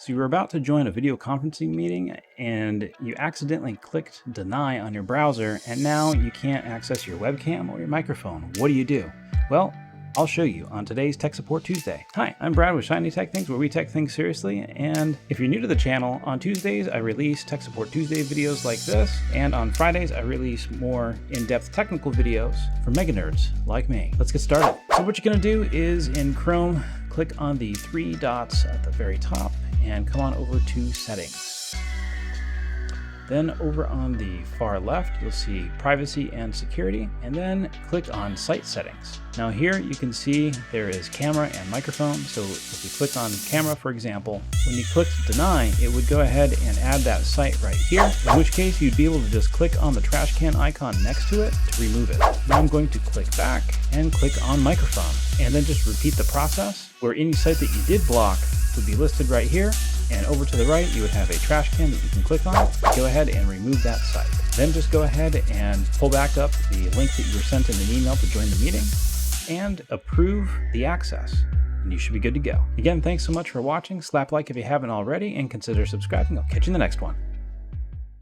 So you were about to join a video conferencing meeting and you accidentally clicked deny on your browser, and now you can't access your webcam or your microphone. What do you do? Well, I'll show you on today's Tech Support Tuesday. Hi, I'm Brad with Shiny Tech Things, where we take things seriously. And if you're new to the channel, on Tuesdays I release Tech Support Tuesday videos like this, and on Fridays I release more in-depth technical videos for mega nerds like me. Let's get started. So what you're gonna do is in Chrome, click on the three dots at the very top and come on over to Settings. Then over on the far left, you'll see Privacy and Security, and then click on Site Settings. Now here you can see there is camera and microphone. So if you click on camera, for example, when you click deny, it would go ahead and add that site right here, in which case you'd be able to just click on the trash can icon next to it to remove it. Now I'm going to click back and click on microphone, and then just repeat the process where any site that you did block would be listed right here. And over to the right, you would have a trash can that you can click on. Go ahead and remove that site. Then just go ahead and pull back up the link that you were sent in an email to join the meeting and approve the access. And you should be good to go. Again, thanks so much for watching. Slap like if you haven't already and consider subscribing. I'll catch you in the next one.